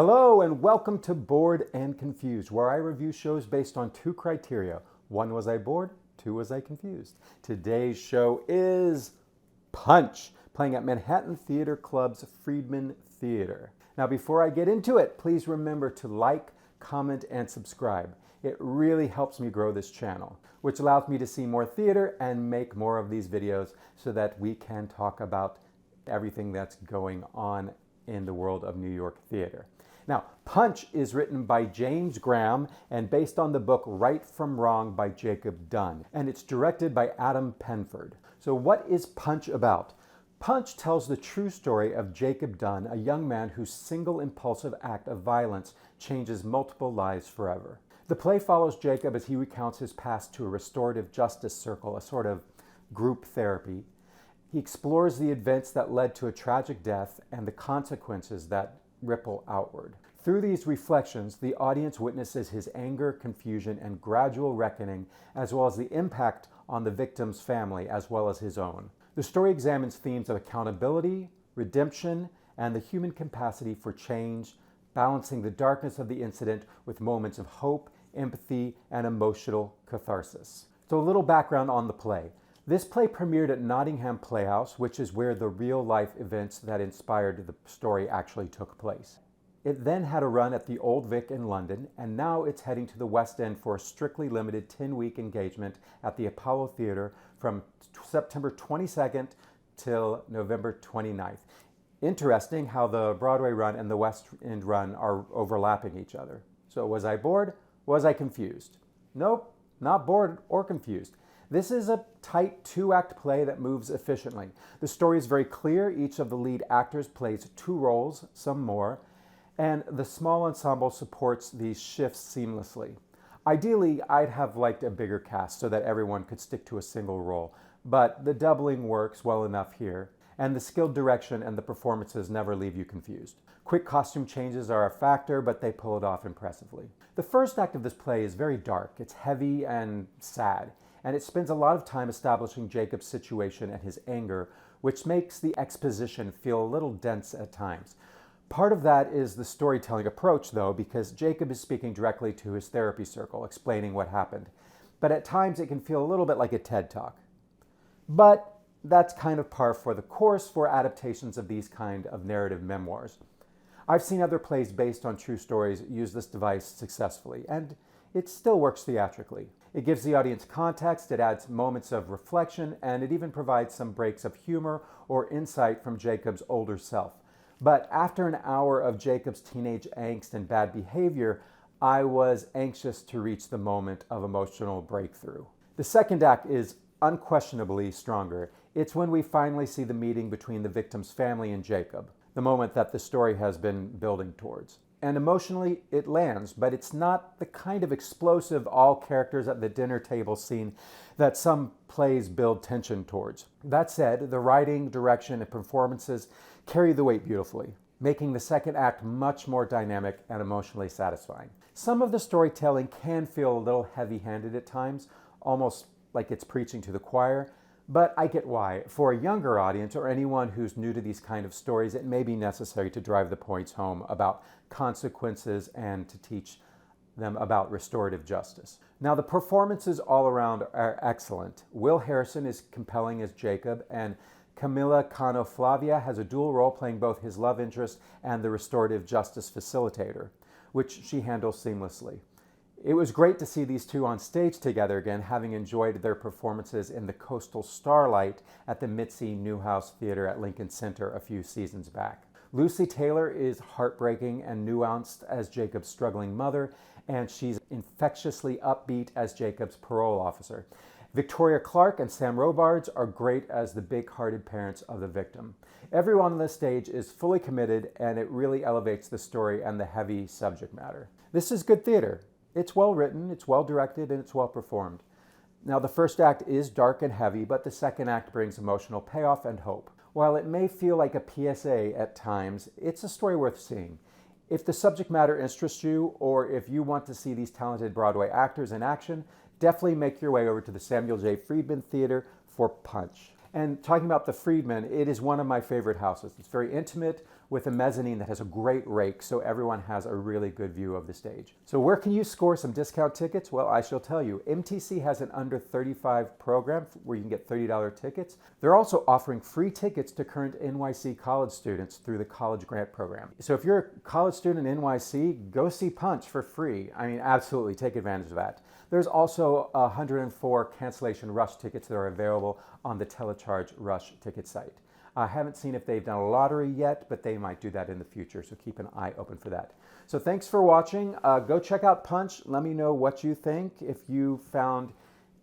Hello and welcome to Bored and Confused, where I review shows based on two criteria. One, was I bored? Two, was I confused? Today's show is Punch, playing at Manhattan Theater Club's Friedman Theater. Now before I get into it, please remember to like, comment, and subscribe. It really helps me grow this channel, which allows me to see more theater and make more of these videos so that we can talk about everything that's going on in the world of New York theater. Now, Punch is written by James Graham and based on the book Right from Wrong by Jacob Dunn, and it's directed by Adam Penford. So what is Punch about? Punch tells the true story of Jacob Dunn, a young man whose single impulsive act of violence changes multiple lives forever. The play follows Jacob as he recounts his past to a restorative justice circle, a sort of group therapy. He explores the events that led to a tragic death and the consequences that ripple outward. Through these reflections, the audience witnesses his anger, confusion, and gradual reckoning, as well as the impact on the victim's family, as well as his own. The story examines themes of accountability, redemption, and the human capacity for change, balancing the darkness of the incident with moments of hope, empathy, and emotional catharsis. So a little background on the play. This play premiered at Nottingham Playhouse, which is where the real-life events that inspired the story actually took place. It then had a run at the Old Vic in London, and now it's heading to the West End for a strictly limited 10-week engagement at the Apollo Theater from September 22nd till November 29th. Interesting how the Broadway run and the West End run are overlapping each other. So was I bored? Was I confused? Nope, not bored or confused. This is a tight two-act play that moves efficiently. The story is very clear. Each of the lead actors plays two roles, some more, and the small ensemble supports these shifts seamlessly. Ideally, I'd have liked a bigger cast so that everyone could stick to a single role, but the doubling works well enough here, and the skilled direction and the performances never leave you confused. Quick costume changes are a factor, but they pull it off impressively. The first act of this play is very dark. It's heavy and sad, and it spends a lot of time establishing Jacob's situation and his anger, which makes the exposition feel a little dense at times. Part of that is the storytelling approach, though, because Jacob is speaking directly to his therapy circle, explaining what happened. But at times it can feel a little bit like a TED Talk. But that's kind of par for the course for adaptations of these kind of narrative memoirs. I've seen other plays based on true stories use this device successfully, and it still works theatrically. It gives the audience context, it adds moments of reflection, and it even provides some breaks of humor or insight from Jacob's older self. But after an hour of Jacob's teenage angst and bad behavior, I was anxious to reach the moment of emotional breakthrough. The second act is unquestionably stronger. It's when we finally see the meeting between the victim's family and Jacob, the moment that the story has been building towards. And emotionally, it lands, but it's not the kind of explosive all characters at the dinner table scene that some plays build tension towards. That said, the writing, direction, and performances carry the weight beautifully, making the second act much more dynamic and emotionally satisfying. Some of the storytelling can feel a little heavy-handed at times, almost like it's preaching to the choir, but I get why. For a younger audience or anyone who's new to these kind of stories, it may be necessary to drive the points home about consequences and to teach them about restorative justice. Now, the performances all around are excellent. Will Harrison is compelling as Jacob, and Camilla Cano Flavia has a dual role playing both his love interest and the restorative justice facilitator, which she handles seamlessly. It was great to see these two on stage together again, having enjoyed their performances in the Coastal Starlight at the Mitzi Newhouse Theater at Lincoln Center a few seasons back. Lucy Taylor is heartbreaking and nuanced as Jacob's struggling mother, and she's infectiously upbeat as Jacob's parole officer. Victoria Clark and Sam Robards are great as the big-hearted parents of the victim. Everyone on the stage is fully committed, and it really elevates the story and the heavy subject matter. This is good theater. It's well written, it's well directed, and it's well performed. Now, the first act is dark and heavy, but the second act brings emotional payoff and hope. While it may feel like a PSA at times, it's a story worth seeing. If the subject matter interests you, or if you want to see these talented Broadway actors in action, definitely make your way over to the Samuel J. Friedman Theater for Punch. And talking about the Friedman, it is one of my favorite houses. It's very intimate, with a mezzanine that has a great rake so everyone has a really good view of the stage. So where can you score some discount tickets? Well, I shall tell you. MTC has an under 35 program where you can get $30 tickets. They're also offering free tickets to current NYC college students through the college grant program. So if you're a college student in NYC, go see Punch for free. I mean, absolutely take advantage of that. There's also 104 cancellation rush tickets that are available on the Telecharge Rush ticket site. I haven't seen if they've done a lottery yet, but they might do that in the future, so keep an eye open for that. So thanks for watching. Go check out Punch. Let me know what you think. If you found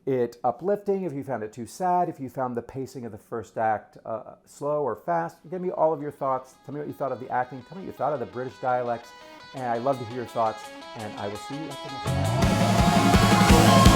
it uplifting, if you found it too sad, if you found the pacing of the first act slow or fast, give me all of your thoughts. Tell me what you thought of the acting. Tell me what you thought of the British dialects. And I'd love to hear your thoughts, and I will see you at the next time.